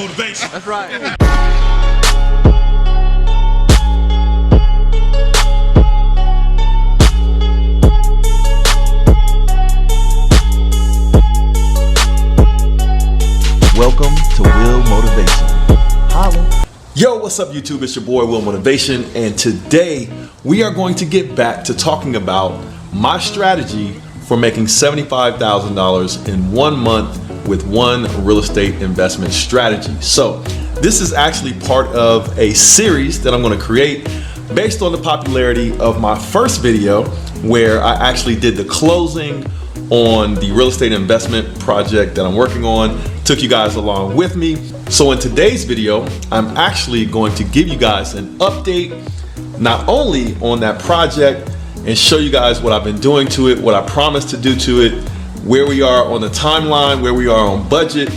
motivation. That's right. Welcome to Will Motivation. Holla. Yo, what's up YouTube? It's your boy Will Motivation, and today we are going to get back to talking about my strategy for making $75,000 in 1 month with one real estate investment strategy. So this is actually part of a series that I'm going to create based on the popularity of my first video, where I actually did the closing on the real estate investment project that I'm working on. Took you guys along with me. So in today's video, I'm actually going to give you guys an update, not only on that project and show you guys what I've been doing to it, what I promised to do to it, where we are on the timeline, where we are on budget,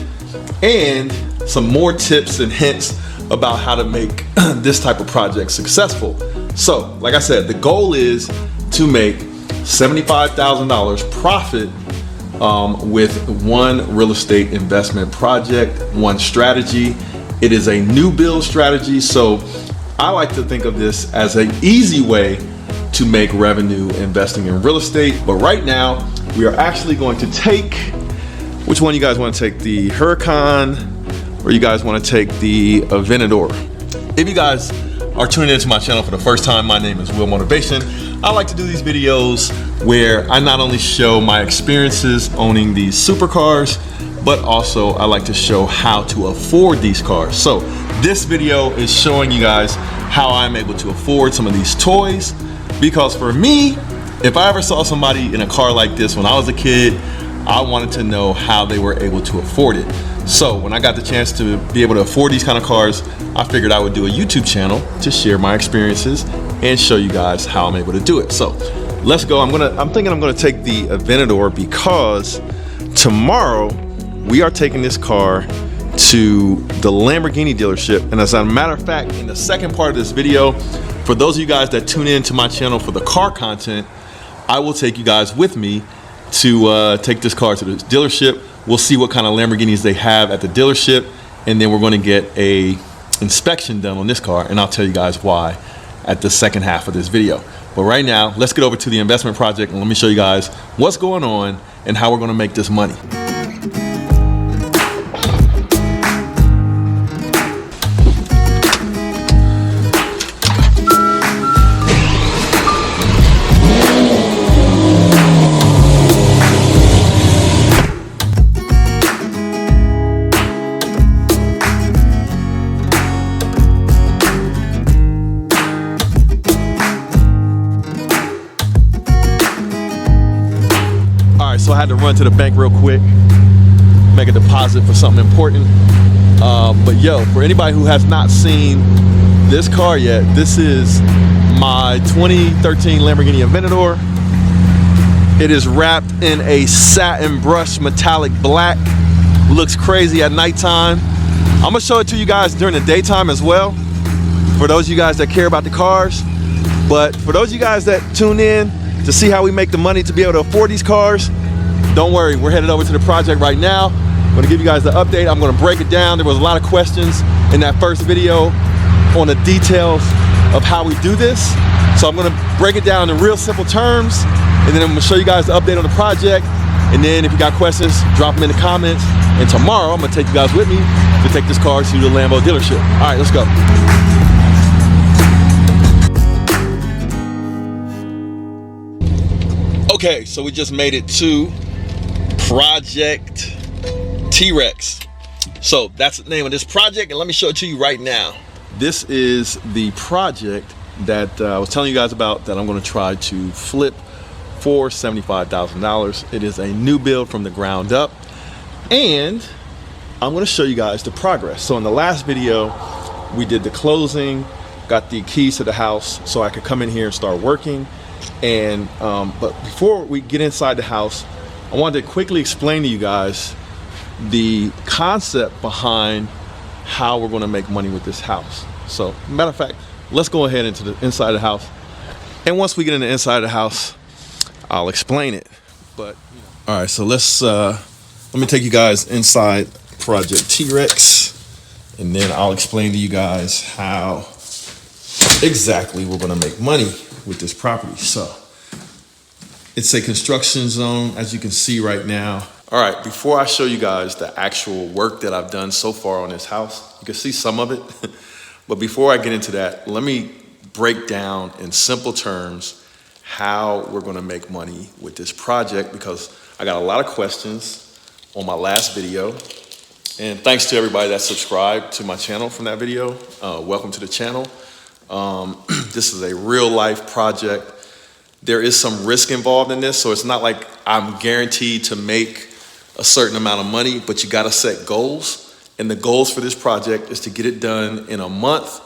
and some more tips and hints about how to make this type of project successful. So, like I said, the goal is to make $75,000 profit with one real estate investment project, one strategy. It is a new build strategy, so I like to think of this as an easy way to make revenue investing in real estate. But right now, we are actually going to take, which one you guys want to take, the Huracan, or you guys want to take the Aventador? If you guys are tuning into my channel for the first time, my name is Will Motivation. I like to do these videos where I not only show my experiences owning these supercars, but also I like to show how to afford these cars. So this video is showing you guys how I'm able to afford some of these toys, because for me, if I ever saw somebody in a car like this when I was a kid, I wanted to know how they were able to afford it. So when I got the chance to be able to afford these kind of cars, I figured I would do a YouTube channel to share my experiences and show you guys how I'm able to do it. So let's go. I'm thinking I'm gonna take the Aventador, because tomorrow we are taking this car to the Lamborghini dealership. And as a matter of fact, in the second part of this video, for those of you guys that tune in to my channel for the car content, I will take you guys with me to take this car to the dealership. We'll see what kind of Lamborghinis they have at the dealership, and then we're going to get a inspection done on this car, and I'll tell you guys why at the second half of this video. But right now, let's get over to the investment project, and let me show you guys what's going on and how we're going to make this money. So I had to run to the bank real quick, make a deposit for something important. But yo, for anybody who has not seen this car yet, this is my 2013 Lamborghini Aventador. It is wrapped in a satin brush metallic black. Looks crazy at nighttime. I'm gonna show it to you guys during the daytime as well, for those of you guys that care about the cars. But for those of you guys that tune in to see how we make the money to be able to afford these cars, don't worry, we're headed over to the project right now. I'm gonna give you guys the update. I'm gonna break it down. There was a lot of questions in that first video on the details of how we do this. So I'm gonna break it down in real simple terms, and then I'm gonna show you guys the update on the project. And then if you got questions, drop them in the comments. And tomorrow, I'm gonna take you guys with me to take this car to the Lambo dealership. All right, let's go. Okay, so we just made it to Project T-Rex. So that's the name of this project, and let me show it to you right now. This is the project that I was telling you guys about, that I'm going to try to flip for $75,000. It is a new build from the ground up, and I'm going to show you guys the progress. So in the last video, we did the closing, got the keys to the house so I could come in here and start working. And but before we get inside the house, I wanted to quickly explain to you guys the concept behind how we're going to make money with this house. So matter of fact, let's go ahead into the inside of the house, and once we get in the inside of the house, I'll explain it. But all right, so let's let me take you guys inside Project T-Rex. and then I'll explain to you guys how exactly we're gonna make money with this property. So it's a construction zone, as you can see right now. All right, before I show you guys the actual work that I've done so far on this house, you can see some of it, but before I get into that, let me break down in simple terms how we're gonna make money with this project, because I got a lot of questions on my last video. And thanks to everybody that subscribed to my channel from that video. Welcome to the channel. This is a real life project. There is some risk involved in this, so it's not like I'm guaranteed to make a certain amount of money, but you gotta set goals. And the goals for this project is to get it done in a month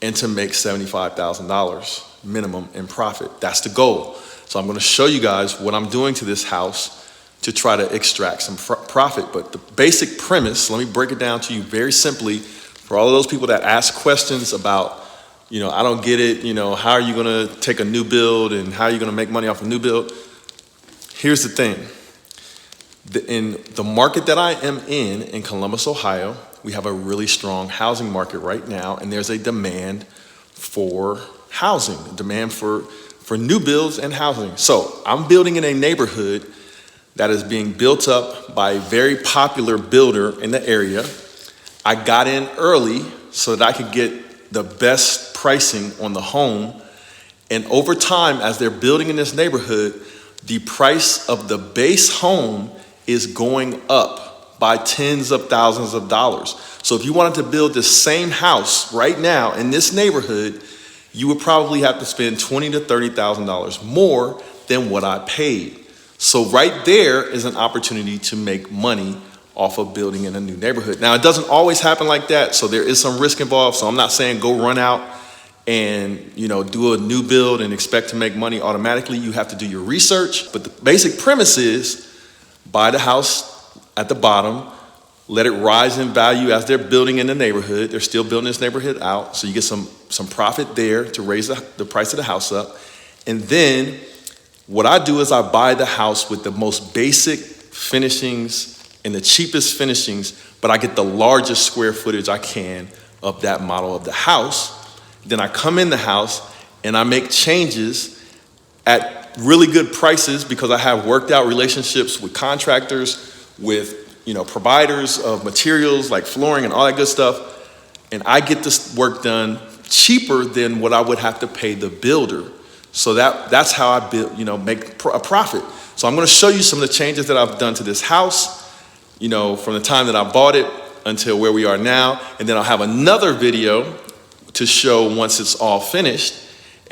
and to make $75,000 minimum in profit. That's the goal. So I'm gonna show you guys what I'm doing to this house to try to extract some profit. But the basic premise, let me break it down to you very simply for all of those people that ask questions about, I don't get it, how are you gonna take a new build and how are you gonna make money off a new build? Here's the thing. In the market that I am in Columbus, Ohio, we have a really strong housing market right now, and there's a demand for housing, a demand for new builds and housing. So I'm building in a neighborhood that is being built up by a very popular builder in the area. I got in early so that I could get the best pricing on the home. And over time, as they're building in this neighborhood, the price of the base home is going up by tens of thousands of dollars. So if you wanted to build the same house right now in this neighborhood, you would probably have to spend $20,000 to $30,000 more than what I paid. So right there is an opportunity to make money off of building in a new neighborhood. Now, it doesn't always happen like that, so there is some risk involved. So I'm not saying go run out and do a new build and expect to make money automatically. You have to do your research. But the basic premise is buy the house at the bottom, let it rise in value as they're building in the neighborhood. They're still building this neighborhood out, so you get some profit there to raise the price of the house up. And then what I do is I buy the house with the most basic finishings and the cheapest finishings, but I get the largest square footage I can of that model of the house. Then I come in the house and I make changes at really good prices because I have worked out relationships with contractors, with providers of materials like flooring and all that good stuff. And I get this work done cheaper than what I would have to pay the builder. So that's how I build, make a profit. So I'm gonna show you some of the changes that I've done to this house, from the time that I bought it until where we are now. And then I'll have another video to show once it's all finished.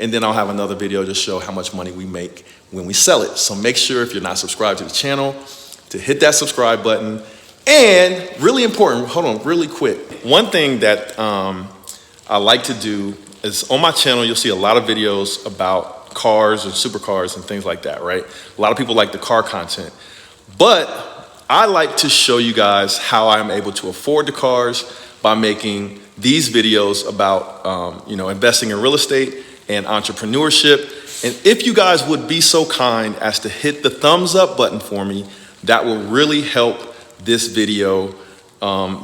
And then I'll have another video to show how much money we make when we sell it. So make sure, if you're not subscribed to the channel, to hit that subscribe button. And really important, hold on really quick. One thing that I like to do is on my channel, you'll see a lot of videos about cars and supercars and things like that, right? A lot of people like the car content. But I like to show you guys how I'm able to afford the cars by making these videos about investing in real estate and entrepreneurship. And if you guys would be so kind as to hit the thumbs up button for me, that will really help this video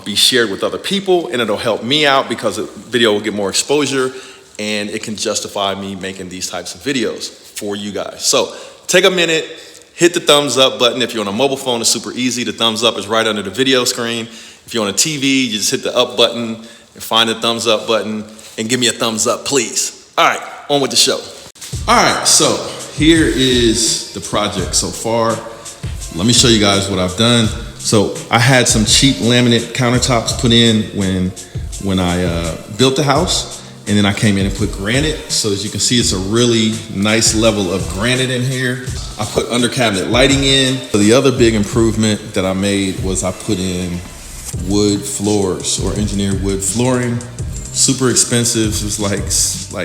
be shared with other people, and it'll help me out because the video will get more exposure and it can justify me making these types of videos for you guys. So take a minute, hit the thumbs up button. If you're on a mobile phone, it's super easy. The thumbs up is right under the video screen. If you're on a TV, you just hit the up button and find the thumbs up button and give me a thumbs up, please. All right, on with the show. All right, so here is the project so far. Let me show you guys what I've done. So I had some cheap laminate countertops put in when I built the house, and then I came in and put granite. So as you can see, it's a really nice level of granite in here. I put under cabinet lighting in. So the other big improvement that I made was I put in wood floors or engineered wood flooring. Super expensive. It was like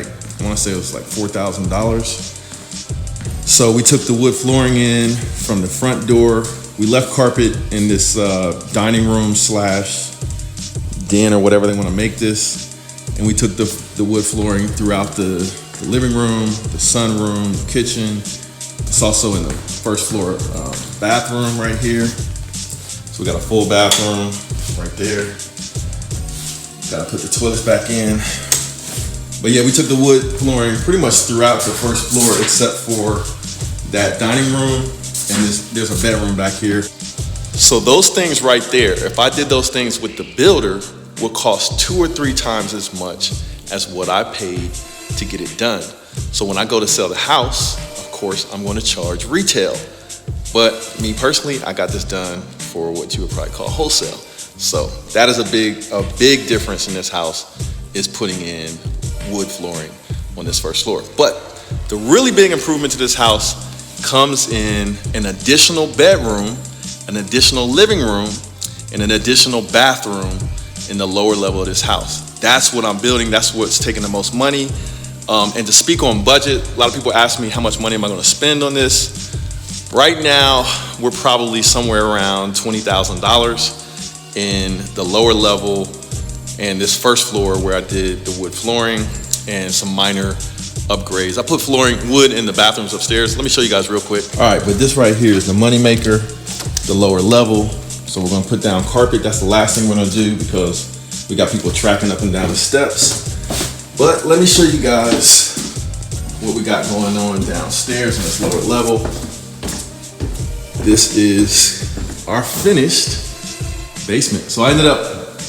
I want to say it was like $4,000. So we took the wood flooring in from the front door. We left carpet in this dining room / den or whatever they want to make this. And we took the wood flooring throughout the living room, the sunroom, the kitchen. It's also in the first floor bathroom right here. So we got a full bathroom right there. Gotta put the toilets back in. But yeah, we took the wood flooring pretty much throughout the first floor except for that dining room, and there's a bedroom back here. So those things right there, if I did those things with the builder, would cost 2 or 3 times as much as what I paid to get it done. So when I go to sell the house, of course, I'm going to charge retail. But me personally, I got this done for what you would probably call wholesale. So that is a big difference in this house, is putting in wood flooring on this first floor. But the really big improvement to this house comes in an additional bedroom, an additional living room, and an additional bathroom in the lower level of this house. That's what I'm building. That's what's taking the most money. And to speak on budget, a lot of people ask me how much money am I going to spend on this. Right now, we're probably somewhere around $20,000 in the lower level and this first floor where I did the wood flooring and some minor upgrades. I put wood in the bathrooms upstairs. Let me show you guys real quick. All right, but this right here is the money maker, the lower level. So we're gonna put down carpet. That's the last thing we're gonna do because we got people tracking up and down the steps. But let me show you guys what we got going on downstairs in this lower level. This is our finished basement. So I ended up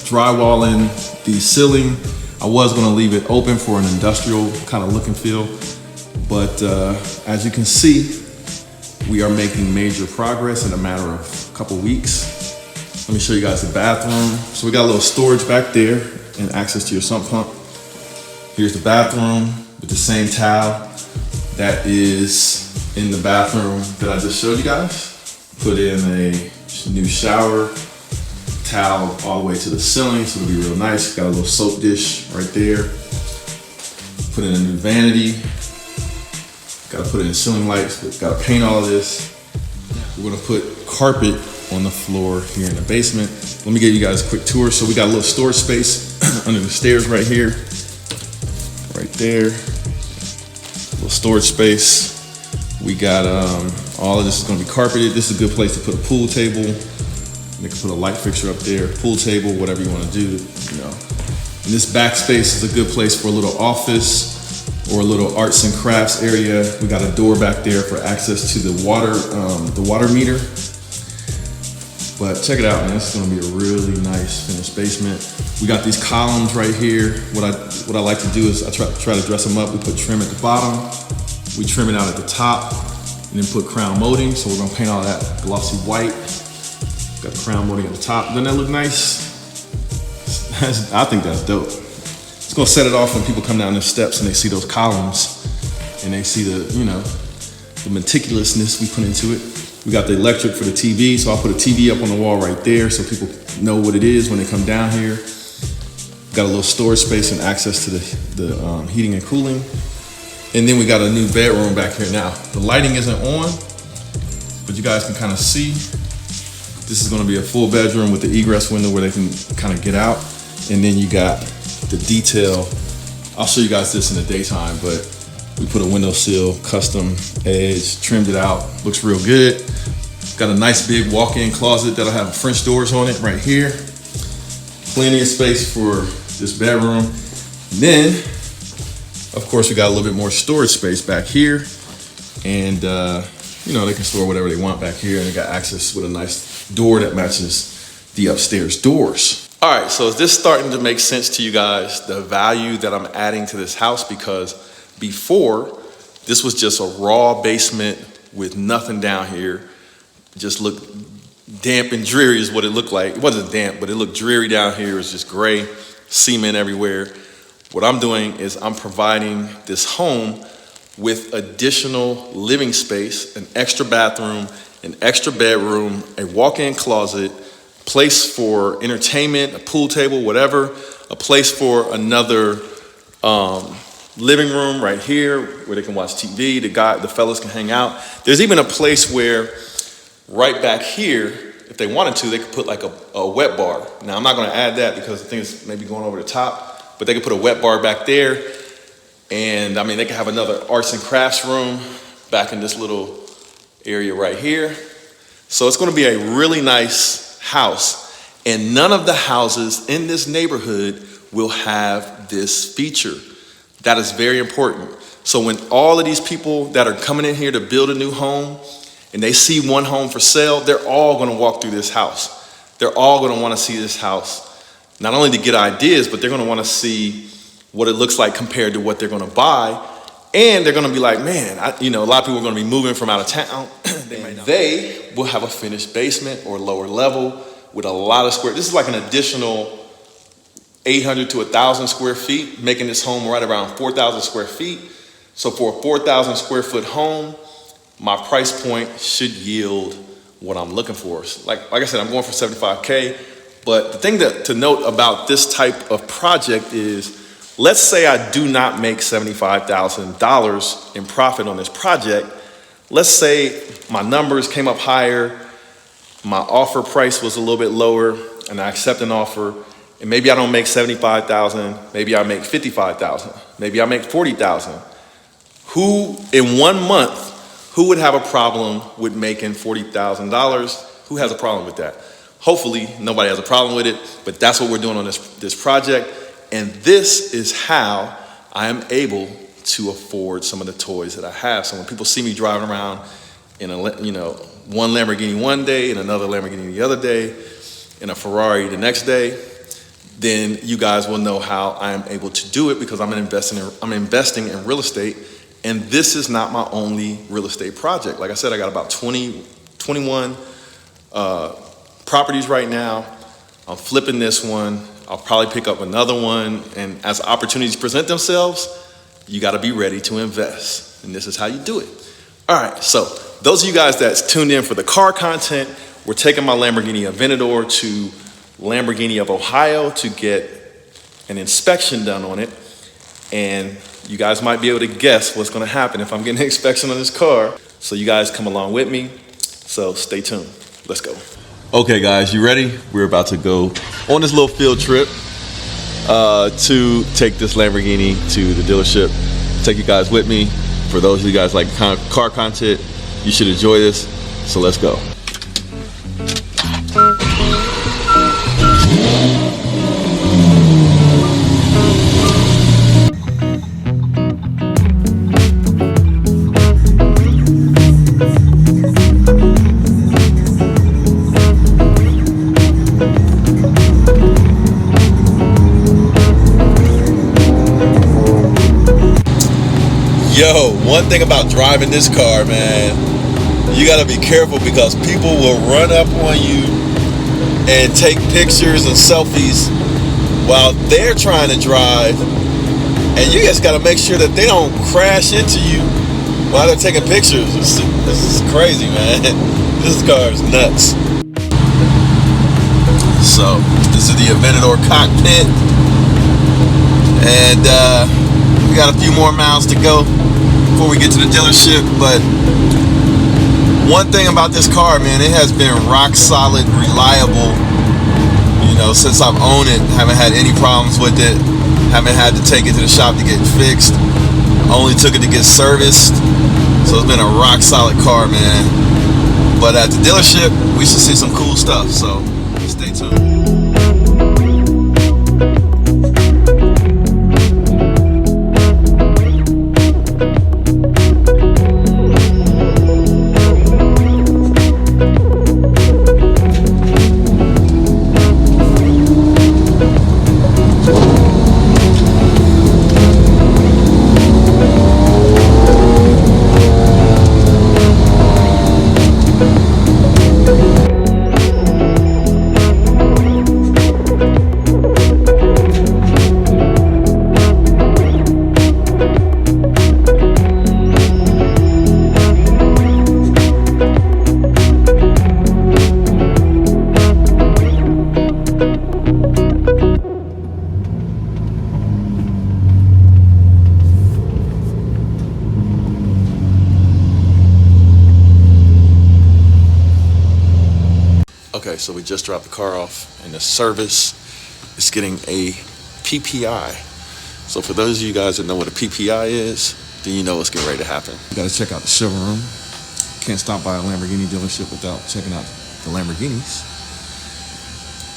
drywalling the ceiling. I was gonna leave it open for an industrial kind of look and feel. But as you can see, we are making major progress in a matter of a couple weeks. Let me show you guys the bathroom. So we got a little storage back there and access to your sump pump. Here's the bathroom with the same towel that is in the bathroom that I just showed you guys. Put in a new shower towel all the way to the ceiling, so it'll be real nice. Got a little soap dish right there. Put in a new vanity. Got to put in ceiling lights, but got to paint all of this. We're gonna put carpet on the floor here in the basement. Let me give you guys a quick tour. So we got a little storage space under the stairs right here, right there. A little storage space. We got all of this is gonna be carpeted. This is a good place to put a pool table. They can put a light fixture up there, pool table, whatever you want to do. You know, and this back space is a good place for a little office or a little arts and crafts area. We got a door back there for access to the water meter. But check it out, man. This is gonna be a really nice finished basement. We got these columns right here. What I like to do is I try to dress them up. We put trim at the bottom, we trim it out at the top, and then put crown molding. So we're gonna paint all that glossy white. Got the crown molding at the top. Doesn't that look nice? I think that's dope. It's gonna set it off when people come down the steps and they see those columns and they see the, you know, the meticulousness we put into it. We got the electric for the TV, so I'll put a TV up on the wall right there so people know what it is when they come down here. Got a little storage space and access to the heating and cooling. And then we got a new bedroom back here now. The lighting isn't on, but you guys can kind of see. This is gonna be a full bedroom with the egress window where they can kind of get out. And then you got the detail. I'll show you guys this in the daytime, but we put a windowsill, custom edge, trimmed it out. Looks real good. Got a nice big walk-in closet that'll have French doors on it right here. Plenty of space for this bedroom. And then, of course, we got a little bit more storage space back here. And, you know, they can store whatever they want back here. And they got access with a nice door that matches the upstairs doors. All right, so is this starting to make sense to you guys, the value that I'm adding to this house? Because before, this was just a raw basement with nothing down here. Just looked damp and dreary is what it looked like. It wasn't damp, but it looked dreary down here. It was just gray, cement everywhere. What I'm doing is I'm providing this home with additional living space, an extra bathroom, an extra bedroom, a walk-in closet, place for entertainment, a pool table, whatever, a place for another living room right here where they can watch TV, the fellas can hang out. There's even a place where right back here, if they wanted to, they could put like a wet bar. Now I'm not gonna add that because the thing is maybe going over the top, but they could put a wet bar back there. And I mean, they could have another arts and crafts room back in this little area right here. So it's gonna be a really nice house. And none of the houses in this neighborhood will have this feature. That is very important. So when all of these people that are coming in here to build a new home and they see one home for sale, they're all gonna walk through this house. They're all gonna wanna see this house, not only to get ideas, but they're gonna wanna see what it looks like compared to what they're gonna buy. And they're gonna be like, man, a lot of people are gonna be moving from out of town. They will have a finished basement or lower level with a lot of square. This is like an additional 800 to 1,000 square feet, making this home right around 4,000 square feet. So for a 4,000 square foot home, my price point should yield what I'm looking for. Like I said, I'm going for 75K. But the thing to note about this type of project is, let's say I do not make $75,000 in profit on this project. Let's say my numbers came up higher, my offer price was a little bit lower, and I accept an offer, and maybe I don't make $75,000, maybe I make $55,000, maybe I make $40,000. Who, in 1 month, who would have a problem with making $40,000? Who has a problem with that? Hopefully, nobody has a problem with it, but that's what we're doing on this project. And this is how I am able to afford some of the toys that I have. So when people see me driving around in one Lamborghini one day and another Lamborghini the other day and a Ferrari the next day, then you guys will know how I am able to do it, because I'm investing in real estate. And this is not my only real estate project. Like I said, I got about 21 properties right now. I'm flipping this one. I'll probably pick up another one. And as opportunities present themselves, you got to be ready to invest. And this is how you do it. All right, so those of you guys that's tuned in for the car content, we're taking my Lamborghini Aventador to Lamborghini of Ohio to get an inspection done on it. And you guys might be able to guess what's going to happen if I'm getting an inspection on this car. So you guys come along with me. So stay tuned. Let's go. Okay, guys, you ready? We're about to go on this little field trip to take this Lamborghini to the dealership. Take you guys with me. For those of you guys like car content, you should enjoy this. So let's go. Yo, one thing about driving this car, man, you gotta be careful because people will run up on you and take pictures and selfies while they're trying to drive, and you just gotta make sure that they don't crash into you while they're taking pictures. This is crazy, man. This car is nuts. So, this is the Aventador cockpit, and we got a few more miles to go before we get to the dealership. But one thing about this car, man, it has been rock solid, reliable, since I've owned it. Haven't had any problems with it. Haven't had to take it to the shop to get fixed. Only took it to get serviced. So it's been a rock solid car, man. But at the dealership, we should see some cool stuff, so stay tuned. Okay, so we just dropped the car off, and the service is getting a PPI. So for those of you guys that know what a PPI is, then you know what's getting ready to happen. You gotta check out the showroom. Can't stop by a Lamborghini dealership without checking out the Lamborghinis.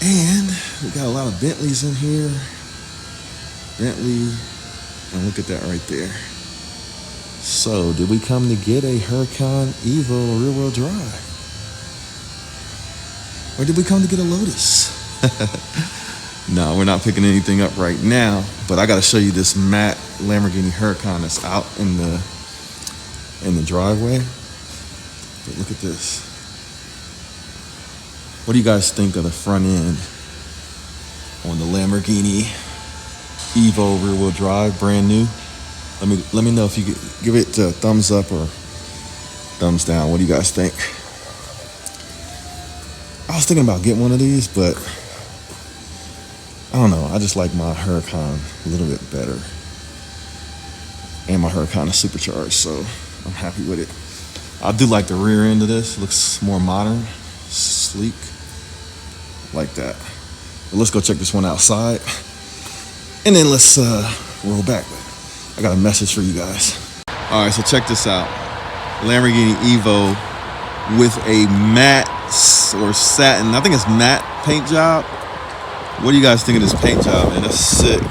And we got a lot of Bentleys in here. Bentley, and look at that right there. So, did we come to get a Huracan Evo rear-wheel drive? Or did we come to get a Lotus? No, we're not picking anything up right now, but I gotta show you this matte Lamborghini Huracan that's out in the driveway. But look at this. What do you guys think of the front end on the Lamborghini Evo rear-wheel drive, brand new? Let me know if you could give it a thumbs up or thumbs down. What do you guys think? I was thinking about getting one of these, but I don't know. I just like my Huracan a little bit better. And my Huracan is supercharged, so I'm happy with it. I do like the rear end of this. It looks more modern, sleek, like that. But let's go check this one outside. And then let's roll back. I got a message for you guys. All right, so check this out. Lamborghini Evo with a matte or satin, I think it's matte paint job. What do you guys think of this paint job, man? That's sick.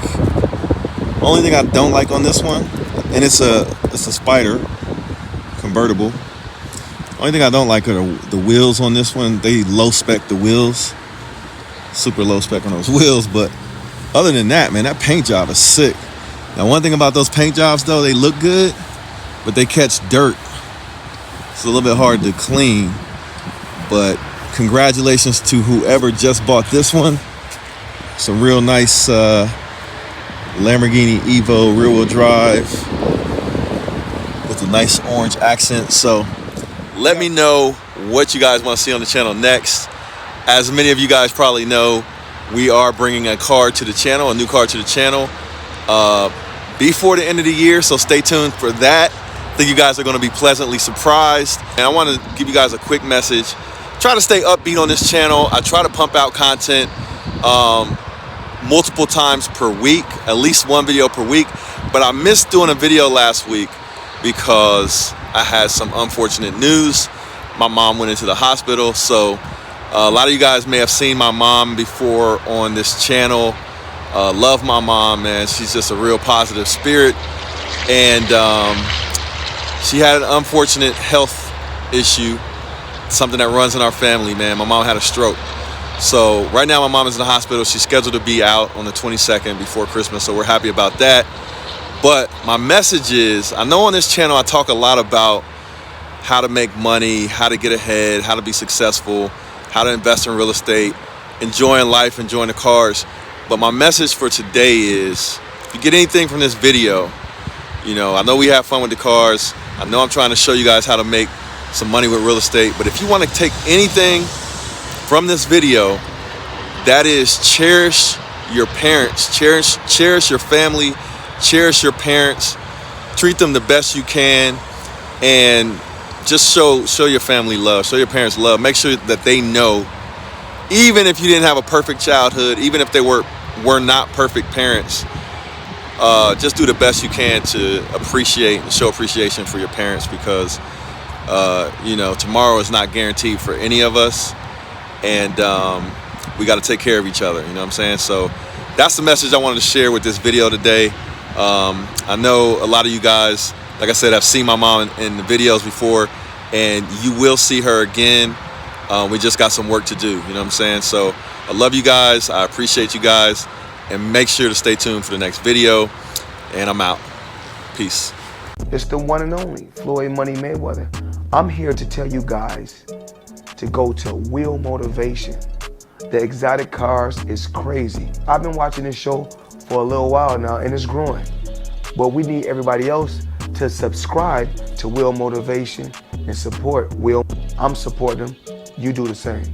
Only thing I don't like on this one, and it's a Spider convertible. Only thing I don't like are the wheels on this one. They low spec the wheels. Super low spec on those wheels, but other than that, man, that paint job is sick. Now, one thing about those paint jobs, though, they look good, but they catch dirt. It's a little bit hard to clean, but congratulations to whoever just bought this one. It's a real nice Lamborghini Evo rear-wheel drive with a nice orange accent. So let me know what you guys want to see on the channel next. As many of you guys probably know, we are bringing a car to the channel, a new car to the channel, before the end of the year, so stay tuned for that. I think you guys are going to be pleasantly surprised. And I want to give you guys a quick message. Try to stay upbeat on this channel. I try to pump out content multiple times per week, at least one video per week. But I missed doing a video last week because I had some unfortunate news. My mom went into the hospital. So a lot of you guys may have seen my mom before on this channel. Love my mom, man. She's just a real positive spirit. And she had an unfortunate health issue, something that runs in our family, man. My mom had a stroke. So right now my mom is in the hospital. She's scheduled to be out on the 22nd before Christmas, so we're happy about that. But my message is, I know on this channel I talk a lot about how to make money, how to get ahead, how to be successful, how to invest in real estate, enjoying life, enjoying the cars. But my message for today is, if you get anything from this video, you know, I know we have fun with the cars. I know I'm trying to show you guys how to make some money with real estate. But if you want to take anything from this video, that is cherish your parents, cherish your family, cherish your parents, treat them the best you can, and just show your family love, show your parents love. Make sure that they know, even if you didn't have a perfect childhood, even if they were not perfect parents, just do the best you can to appreciate and show appreciation for your parents, because you know, tomorrow is not guaranteed for any of us, and we got to take care of each other, you know what I'm saying? So that's the message I wanted to share with this video today. I know a lot of you guys, like I said, have seen my mom in the videos before, and you will see her again. We just got some work to do, you know what I'm saying? So I love you guys, I appreciate you guys, and make sure to stay tuned for the next video, and I'm out. Peace. It's the one and only Floyd Money Mayweather. I'm here to tell you guys to go to Will Motivation. The exotic cars is crazy. I've been watching this show for a little while now, and it's growing. But we need everybody else to subscribe to Will Motivation and support Will. I'm supporting them. You do the same.